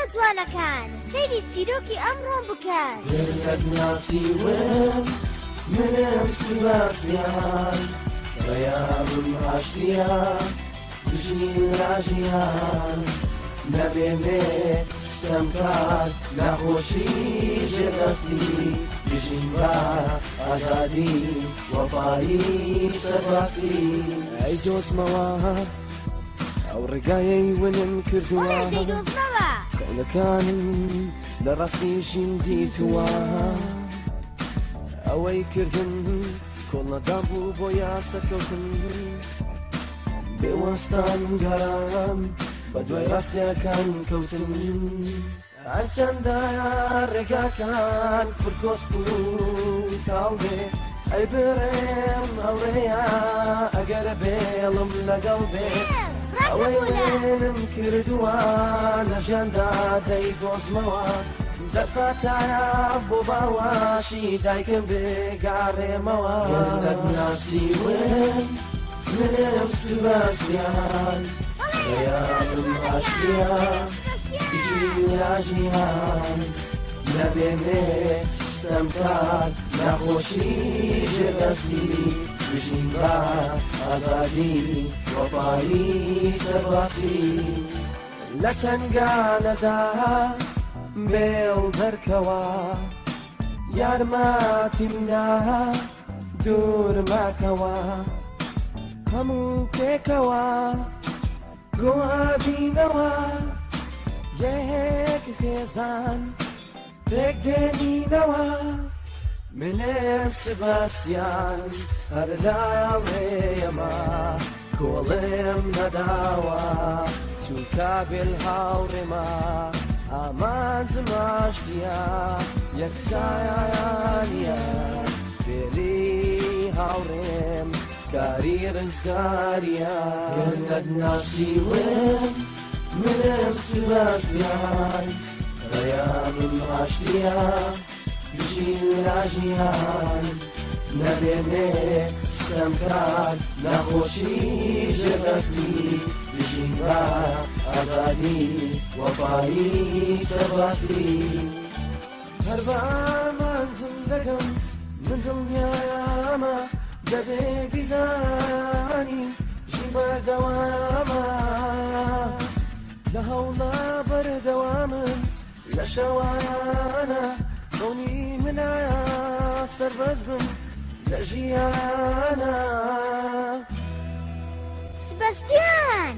جۆرە جوانەکان سەیری چیرۆکی ئەمڕۆم بکەن گەرت ناسیوم منم سباسیان ڕێیابم ئاشتیان دژین ڕاژیان نەبێنێ ستەم کار نەخۆشی ژێدەستی دژین بە ئازادی وەفایی سەرباستی ئەی دۆزمەوە ئەو ڕێگایەی ونم کردووە دەیدۆزمەوە کەونەکانم لە ڕاستی ژین دیتووە ئەوەی کردن کۆڵنەدام بوو بۆ یاسەکەوتن بێوەستان گەرام بە دوای ڕاستیەکان کەوتن هەرچەندە ڕێگاکان پرکۆس بوو تاڵ بێ ئەی بڕێم ئەوڕێیە ئەگەر بێڵم لەگەڵ بێ ئەوەی وێنم کردووە لە ژیاندا دەیدۆزمەوە دەفاتایە بۆ باواشی دایکم بێگاڕێمەوە گەرت ناسیوم منم سباسیان ڕێیابم ئاشتیان ژیان نەبێنێ ستەم کار نەخۆشی ژێدەستی دژین بە ئازادی وەفایی سەرباستی لە تەنگانەدا بێڵ دەرکەوە یارمەتیمدا دوور ماکەوە هەموو پێکەوە گۆبینەوە یەک خێزان پێک دێنینەوە منم سباسیان هەر لاوێمە کۆڵێم نەداوە چونکە بێل هاوڕێمە ئامانجم ئاشتیە یەکسایانە بێلی هاوڕێم کاری ڕزگاریە گەرت ناسیوم منم سباسیان ڕێیابم ئاشتیە دژین ڕاژیان نەبێنێ ستەم کار نەخۆشی ژێدەستی دژین بە ئازادی وەفایی سەرباستی هەر بە ئامانجم دەکەم من دڵنیامە دەبێ بیزانی ژین بەردەوامە لە هەوڵە بەردەوامن لە شەوانە دڵنی منایە سەربەز بم لە ژیانە سبەستیان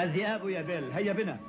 الذئاب يا بيل هيا بنا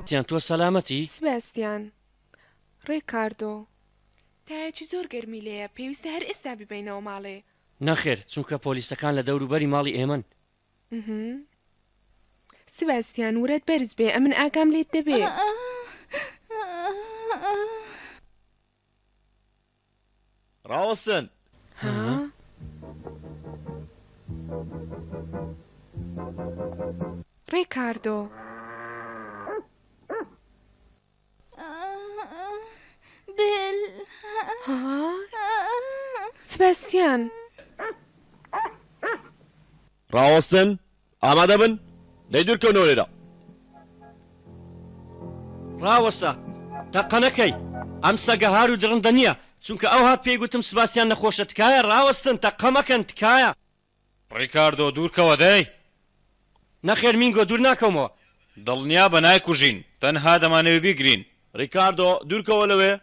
تیان تۆ سەلامەتی؟ سباستیان ڕێکاردۆ تایەکی زۆر گەرمی لێیە پێویستە هەر ئێستا ببینەوە ماڵێ. نەخێر چونکە پۆلیسەکان لە دەوروبەری ماڵی ئێمەن. سباستیان ورەت بەرز بێ ئەمن ئاگام لێت دەبێ. ڕاوەستن ڕێکاردۆ بل سباستیان ڕاوەستن ئامادە بن دەی دوورکەونەوە لێرە. ڕاوەستە تەقە نەکەی ئەم سەگە هار و درڕندە نییە چونکە ئەو هات پێی گوتم سباستیان نەخۆشە تکایە ڕاوەستن تەقە مەکەن تکایە. ڕیکاردۆ دوورکەوە دەی نەخێر مینگۆ دوور ناکەمەوە. دڵنیا بە نایکوژین تەنها دەمانەوێ بیگرین. ڕیکاردۆ دوورکەوە لەوێ.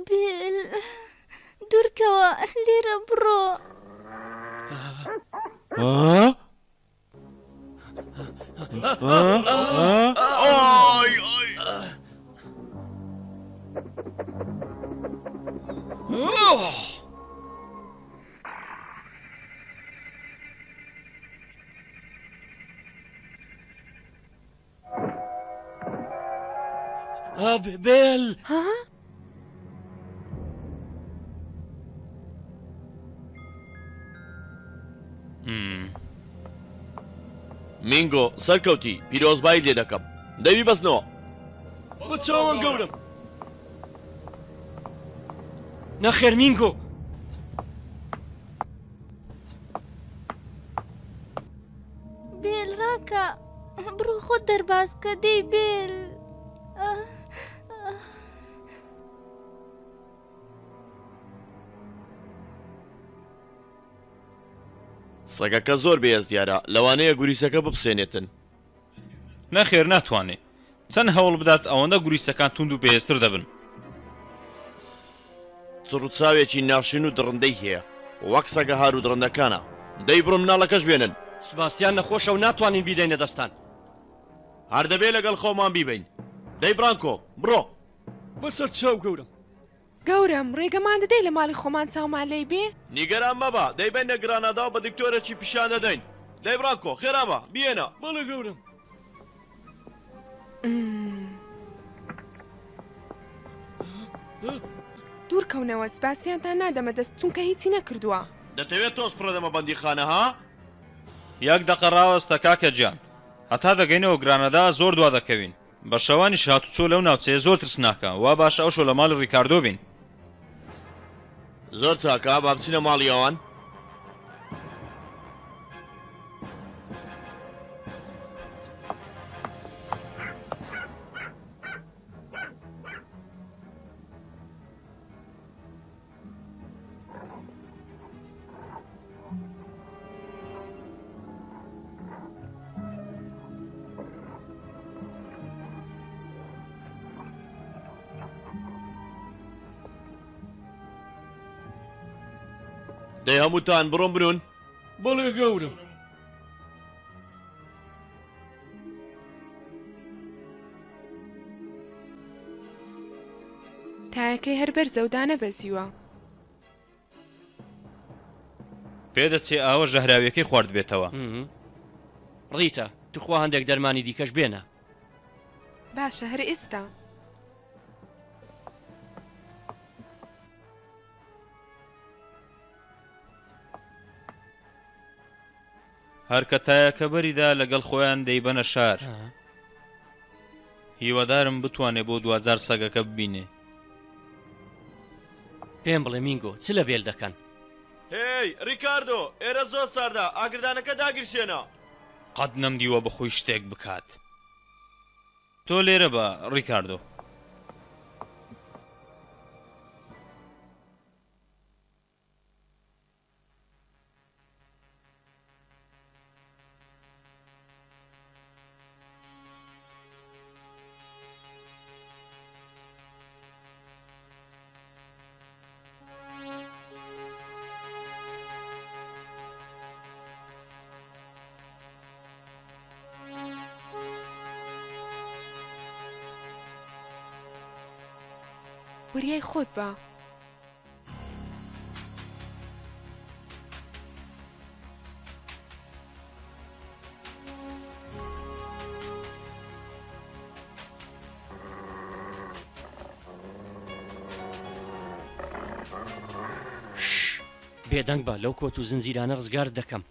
بل دوورکەوە لێرە بڕۆ. بێل مینگۆ سەرکەوتی پیرۆزبایی لێ دەکەم دەوی بەستنەوە. بچەوە گەورم. نەخێر مینگۆ بێل ڕاکە بڕۆ خۆت دەرباسکە دەی بێل. سەگەکە زۆر بەهێز دیارە لەوانەیە گوریسەکە بپسێنێتن. نەخێر ناتوانێت چەند هەوڵ بدات ئەوەندە گوریسەکان توند و بەهێزتر دەبن. چڕوچاوێکی ناشین و دڕندەی هەیە وەک سەگە هار و دڕندەکانە. دەی بڕۆ مناڵەکەش بێنن. سباستیان نەخۆشە و ناتوانین بیدەینە دەستان. هەر دەبێ لەگەڵ خۆمان بیبین. دەی برانکۆ بڕۆ. بەسەر چاو گەورم. گەورم ڕێگەمان دەدەی لە ماڵی خۆمان چاومان لێی بێ؟ نیگەران مەبە دەی بینە گرانەدا و بە دکتۆرێکی پیشان دەدەین. دەی برانکۆ خێرا بە بیێنە. بەڵێ گەورم. دوورکەونەوە سباستیانتان نادەمە دەست چونکە هیچی نەکردووە. دەتەوێت تۆز فرەدەمە بەندیخانە ها؟ یەک دەقە ڕاوەستە کاکە گیان هەتا دەگەینەوە گرانەدا زۆر دوا دەکەوین. بە شەوانی شاتوچۆ لەو ناوچەیە زۆر ترسناکە وا باشە ئەوشۆ لە ماڵی ڕیکاردۆ بین. زۆر چاکە با بچینە ماڵی ئەوان. دەی هەمووتان بڕۆم برون. بەڵێ گەورم. تایەکەی هەر بەرزە و دانە بەزیوە. پێدەچێ ئاوە ژەهراویەکەی خوارد بێتەوە. ڕیتە توخوا هەندێک دەرمانی دیکەش بێنە. باشە هەر ئێستا. هەر کە تایەکە بەریدا لەگەڵ خۆیان دەیبەنە شار. هیوادارم بتوانێت بۆ 2000 سەگەکە ببینێ. پێم بڵێ مینگۆ چ لە بێل دەکەن؟ هی ریکاردۆ ئێرە زۆر ساردا ئاگردانەکە داگیرشێنە. قەت نەمدیوە بخۆی شتێک بکات. تۆ لێرە بە ریکاردۆ. وریای خۆت بە. بێدەنگ بە لەو کۆت و زنجیرانە ڕزگار دەکەم.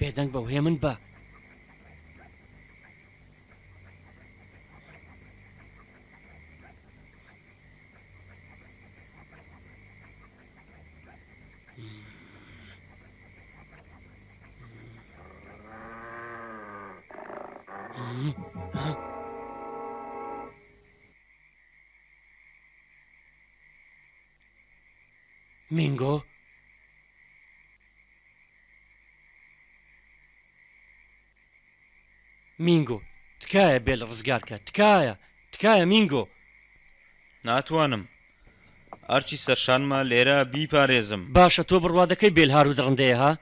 بێدەنگ بە هێ من بە. مینگۆ مینگۆ تکایە بێل ڕزگارکە تکایە مینگۆ. ناتوانم ئەرچی سەرشانمە لێرە بیپارێزم. باشە تۆ بڕوادەکەی بێل هار و دڕندەیە ها؟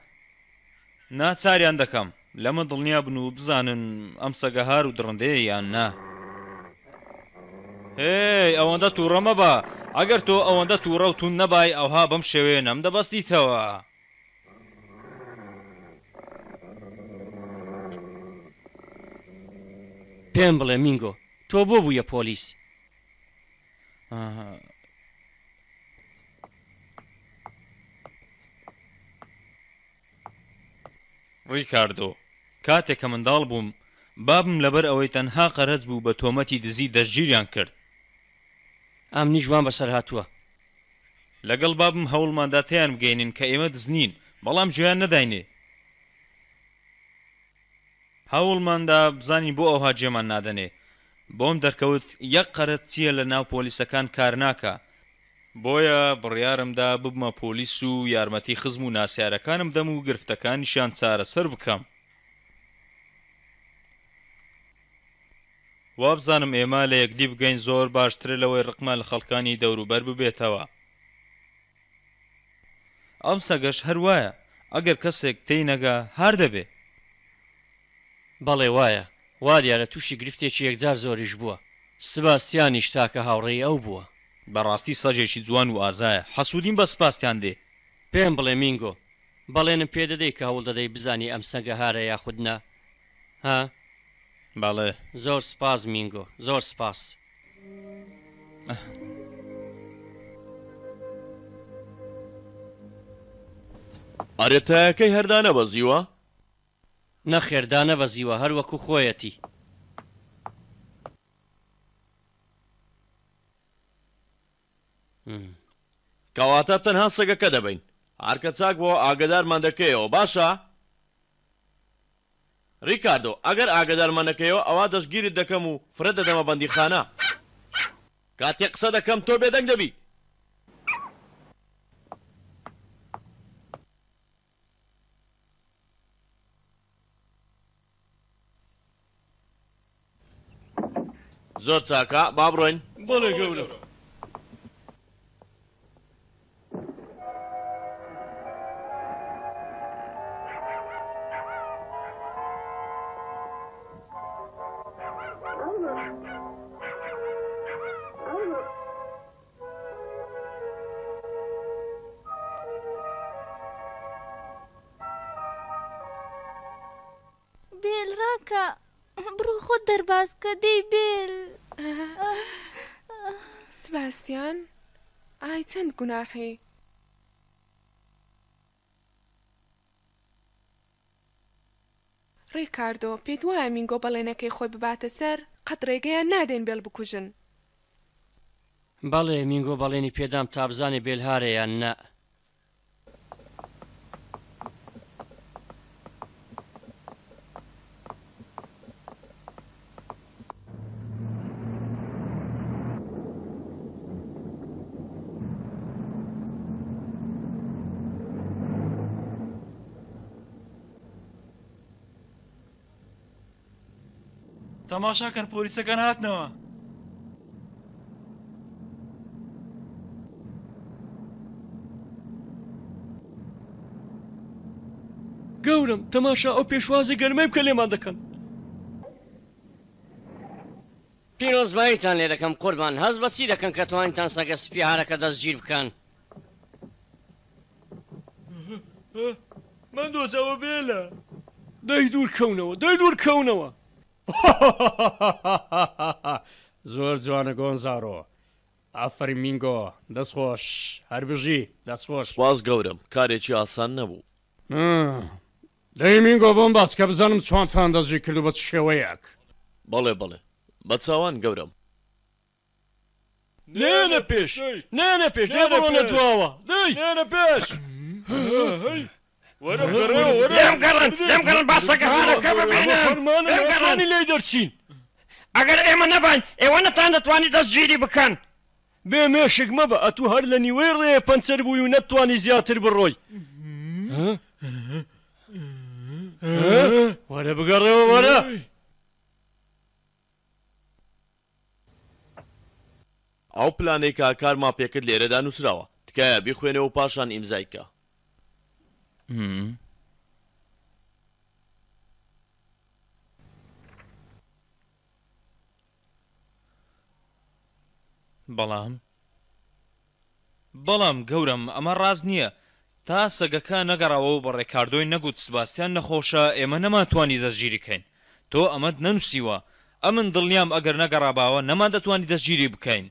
ناچاریان دەکەم لەمە دڵنیا بن و بزانن ئەم سەگە هار و دڕندەیە یان نا. هی ئەوەندە تووڕەمە بە ئەگەر تۆ ئەوەندە تووڕە و تون نەبای ئەوها بەم شێوەیە نەم دەبەستیتەوە. پێم بڵێ مینگۆ تۆ بۆ بوویە پۆلیس؟ ڕیکاردۆ کاتێک کە منداڵ بووم بابم لەبەر ئەوەی تەنها قەرەز بوو بە تۆمەتی دزی دەستگیریان کرد. ئەم نیژوان بەسەر هاتووە. لەگەڵ بابم هەوڵماندا تیان بگەینن کە ئێمە دزنین بەڵام گوێیان نەداینێ. هەوڵماندا بزانین بۆ ئەوها جێمان نادەنێ. بۆم دەرکەوت یەک قەرەت چییە لە ناو پۆلیسەکان کار ناکە. بۆیە بڕیارمدا ببمە پۆلیس و یارمەتی خزم و ناسیارەکانم دەم و گرفتەکانیشان چارەسەر بکەم. وابزانم ئێمە لە یەکدی بگەین زۆر باشترە لەوەی ڕقمان لە خەڵکانی دەوروبەر ببێتەوە. ئەم سەگەش هەروایە ئەگەر کەسێک تێی نەگا هار دەبێ. بەڵێ وایە وا دیارە تووشی گرفتێکی یەکجار زۆریش بووە. سباستیانیش تاکە هاوڕێی ئەو بووە. بەڕاستی سەجێکی جوان و ئازایە حەسوودیم بە سپاسیان دێ. پێم بڵێ مینگۆ بەڵێنم پێ دەدەی کە هەوڵ دەدەی بزانی ئەم سەگە هارە یاخودنا ها؟ بەڵێ زۆر سپاس مینگۆ زۆر سپاس. ئارێتایەکەی هەردانە بەزیوە؟ نەخێردانە بەزیوە هەر وەکو خۆیەتی. کەواتە تەنها سەگەکە دەبین هەرکە چاک بۆ ئاگدارمان دەکەیەوە باشە؟ ریکاردۆ ئەگەر ئاگدارمان دەکەیەوە ئەوا دەستگیرت دەکەم و فرە دەدەمە بەندیخانە. کاتێک قسە دەکەم تۆ بێدەنگ دەبی. زۆر چاکە با بڕۆین. بەڵێ گەورە. خۆت دەرباز کە دەی بێل سباستیان ئای چەند گوناحی ڕێکاردۆ پێت وایە مینگۆ بەڵێنەکەی خۆی بباتە سەر قەت ڕێگەیان نادێن بێڵ بکوژن بەڵێ مینگۆ بەڵێنی پێدام تا بزانێ بێلهارەیان نە تەماشاکەن پۆلیسەکان هاتنەوە گەورم تەماشا ئەو پێشوازە گەرمەی بکە لێمان دەکەن پیرۆزباییتان لێ دەکەم قوربان هەز بەچی دەکەن کە توانیتان سەگە سپیارەکە دەستگیر بکەن من دۆزەوە بێلە دەی دوورکەونەوە دەی دوورکەونەوە زۆر جوانە گۆنزارۆ ئافەری مینگۆ دەستخۆش هەربژی دەستخۆش سواز گەورم کارێکی ئاسان نەبوو دەی مینگۆ بۆم باس کە بزانم چۆنتان دەستگیر کردو بە چ شێوەیەک بەڵێ بەڵێ بە چاوان گەورم نێنە پێش نێنە پێش دێ بڕۆنە دواوە دەی نێنە پێش لێم گەڕن باسەکە هارەکە ببینن لێ دەرچین ئەگەر ئێمە نەبین ئێوە نەتان دەتوانی دەستگیری بکەن بێ مێشک مەبە ئەتوو هەر لە نیوەی ڕێ پەنچەر بووی و نەتوانی زیاتر بڕۆی وەرە بگەڕێەوە وەرە ئەو پلانەی کە کارمان پێکرد لێرەدا نووسراوە تکایە بیخوێنەوە و پاشان ئیمزایکە بەڵام گەورم ئەمە ڕاست نییە تا سەگەکە نەگەڕاوە و بە ڕێکاردۆی نەگوت سباستیان نەخۆشە ئێمە نەماتوانی دەستگیری کەین تۆ ئەمەت نەنووسیوە ئەمن دڵنیام ئەگەر نەگەڕاباوە نەمان دەتوانی دەستگیری بکەین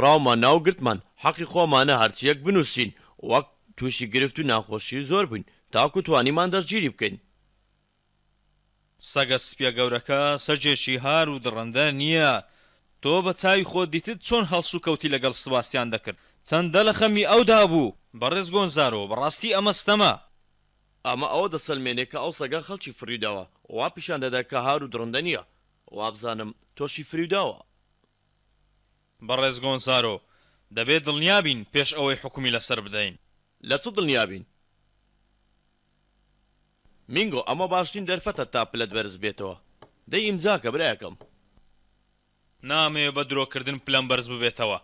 ڕاومان ناوگرتمان حەقی خۆمانە هەرچیەک بنووسین وەک تووشی گرفت و ناخۆشی زۆر بووین تاکو توانیمان دەستگیری بکەین سەگە سپیە گەورەکە سەرجێکی هار و دڕەندە نییە تۆ بە چاوی خۆت دیتت چۆن هەڵسو کەوتی لەگەڵ سباستیان دەکرد چەندە لە خەمی ئەودا بوو بەڕێز گۆنزارۆ بەڕاستی ئەمە ستەمە ئەمە ئەوە دەسەلمێنێ کە ئەو سەگە خەڵکی فریوداوە وا پیشان دەدا کە هار و دڕندە نییە وابزانم تۆشی فریوداوە بەڕێز گۆنزارۆ دەبێت دڵنیابین پێش ئەوەی حکومی لەسەر بدەین لە چ دڵنیابین مینگۆ ئەمە باشترین دەرفەتە تا پلەت بەرز بێتەوە دەی ئیمزاکە برایەکەم نامەوێ بە درۆکردن پلەم بەرز ببێتەوە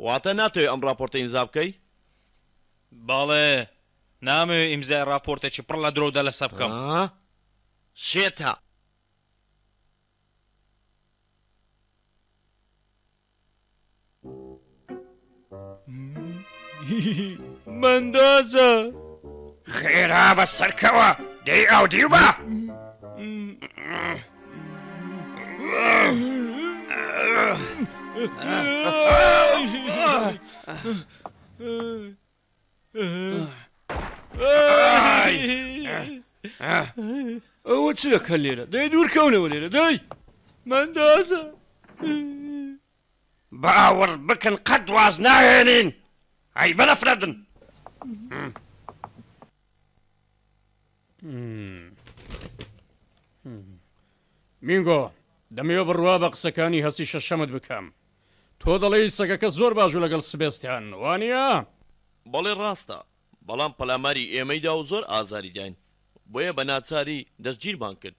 واتە ناتوێ ئەم راپۆرتە ئیمزا بکەی باڵێ نامەوێ ئیمزای راپۆرتێکی پڕ لە درۆدا لەسەر بکەم شێتە مندازە خێرا بە سەرکەوە دەی ئەو دیوبە ئەوە چ دەکە لێرە دەی دوورکەونەوە لێرە دەی مندازە باوەڕ بکن قەت واز ناهێنین ئەی بەنەفرەدن مینگۆ دەمەوێ بڕوا بە قسەکانی هەسی شەشەمت بکەم تۆ دەڵێی سەگەکە زۆر باشوو لەگەڵ سبێستیان وانە بەڵێ ڕاستە بەڵام پەلاماری ئێمەیدا و زۆر ئازاری داین بۆیە بە ناچاری دەستگیرمان کرد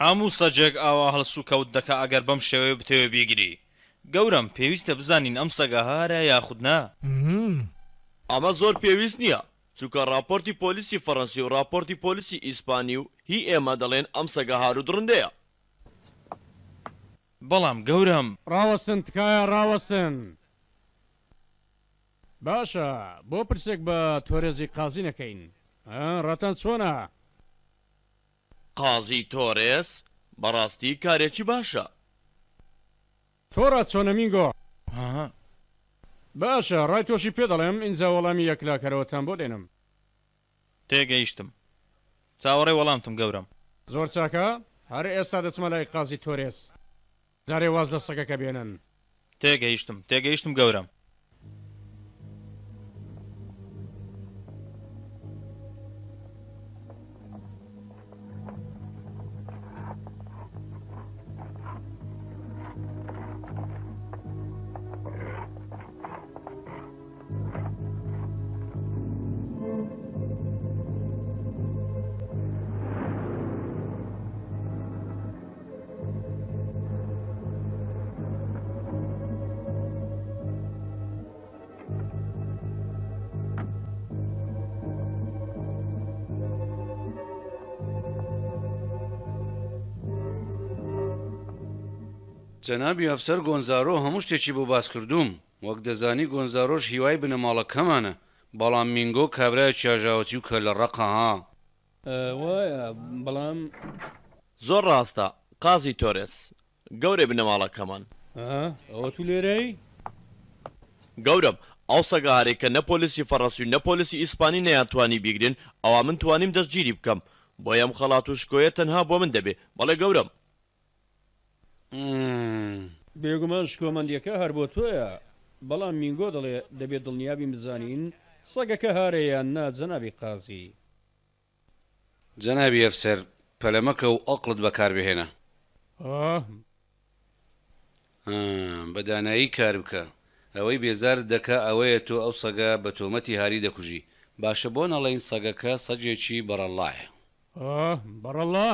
هەموو سەجێک ئاوا هەڵسو کەوت دەکە ئەگەر بەم شێوەیە بتەوێ بیگری گەورم پێویستە بزانین ئەم سەگە هارە یاخود نا ئەمە زۆر پێویست نییە چونکە راپۆرتی پۆلیسی فەڕەنسی و راپۆرتی پۆلیسی ئیسپانی و هی ئێمە دەڵێن ئەم سەگە هار و درندەیە بەڵام گەورم ڕاوەستن تکایە ڕاوەستن باشە بۆ پرسێک بە تۆرێزی قازی نەکەین ڕەتەن چۆنە قازی تۆرێس بەڕاستی کارێکی باشە. تۆڕە چۆنە مینگۆ؟ ها باشە ڕای تۆشی پێ دەڵێم ئینجا وەڵامی یەکلاکەرەوەتان بۆ دێنم. تێگەیشتم چاوەڕێ وەڵامتم گەورم. زۆر چاکە هەر ئێستا دەچمە لای قازی تۆرێس جارێ واز لە سەگەکە بێنن. تێگەیشتم گەورم. جەنابی ئەفسەر گۆنزارۆ هەموو شتێکی بۆ باس کردووم وەک دەزانی گۆنزارۆش هیوای بنەماڵەکەمانە بەڵام مینگۆ کابرایەکی ئاژاوەتی و کە لە ڕەقەها. وایە بەڵام زۆر ڕاستە قازی تۆرێس گەورێ بنەماڵەکەمان. ئەوە تو لێرەی؟ گەورم ئەو سەگارێک کە نە پۆلیسی فەڕەنسی و نە پۆلیسی ئیسپانی نەیانتوانی بیگرن ئەوە من توانیم دەستگیری بکەم بۆیە ئەم خەڵات و شکۆیە تەنها بۆ من دەبێ. بەڵێ گەورم بێگومان شکۆمەندیەکە هەر بۆ تۆیە بەڵام مینگۆ دەڵێ دەبێت دڵنیابی بزانین سەگەکە هارەیان نا جەنابی قازی. جەنابی ئەفسەر پەلەمەکە و ئەقڵت بەکاربهێنە. بەدانایی کار بکە ئەوەی بێزار دەکا ئەوەیە تۆ ئەو سەگە بە تۆمەتی هاری دەکوژی. باشە بۆ نەڵێن سەگەکە سەگێکی بەڕەڵایە. بەڕەڵا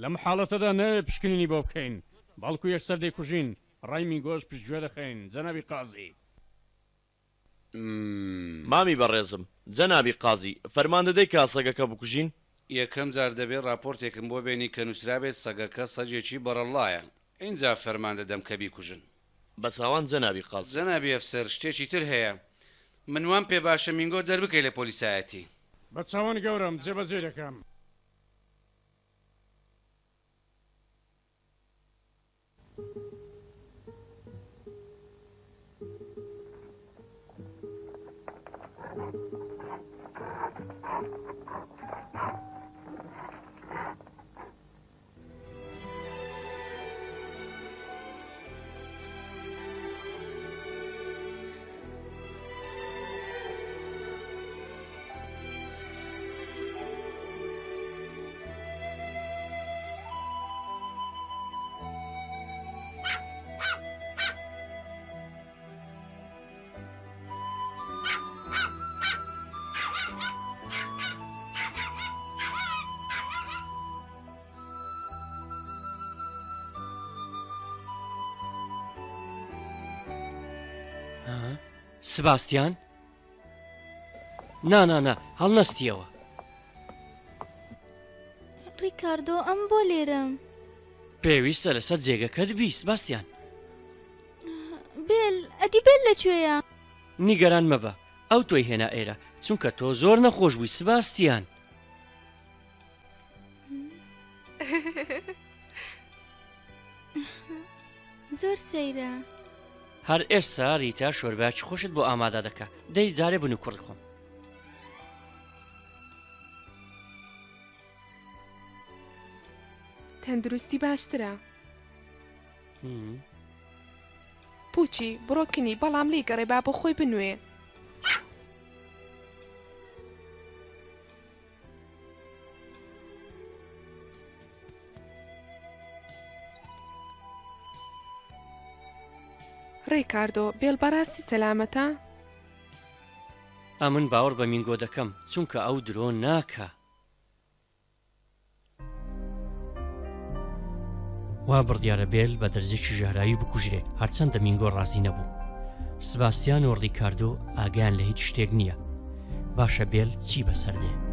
لەم حاڵەتەدا نەوێ پشکنینی بۆ بکەین باڵکو یەکسەر دەیکوژین ڕای مینگۆش پشتگوێ دەخەین جەنابی قازی. مامی بەڕێزم جەنابی قازی فەرمان دەدەی کا سەگەکە بکوژین؟ یەکەم جار دەبێت راپۆرتێکم بۆ بێنی کە نووسرابێت سەگەکە سەگێکی بەڕەڵایە اینجا فەرمان دەدەم کە بیکوژن. بە چاوان جەنابی قاز. جەنابی ئەفسەر شتێکی تر هەیە منوان پێ باشە مینگۆ دەربکەی لە پۆلیسایەتی. بە چاوان گەورم جێبەجێ دەکەم. سباستیان؟ نا هەڵ نەستیەوە. ڕیکاردۆ ئەم بۆ لێرەم. پێویستە لەسەر جێگەکەت بی سباستیان. بێل ئەدی بێل لەکوێیە؟ نیگەران مەبە ئەو تۆی هێنا ئێرە چونکە تۆ زۆر نەخۆش بووی سباستیان. زۆر سەیرە. هەر ئێستا ریتا شۆرباکی خۆشت بۆ ئامادە دەکا دەی جارێ بن و کوڕی خۆم. تەندروستی باشترە. پوچی بڕۆکنی بەڵام لی گەڕێ با بۆ خۆی بنوێ. ڕێکاردۆ بێڵ بەڕاستی سەلامەتە؟ ئەمن باوەڕ بە مینگۆ دەکەم چونکە ئەو درۆ ناکە. وا بڕدیارە بێل بە دەرزێکی ژەهراوی بکوژرێ هەرچەندە مینگۆ ڕازی نەبوو. سباستیان و ڕیکاردۆ ئاگیان لە هیچ شتێک نییە. باشە بێل چی بەسەر دێ؟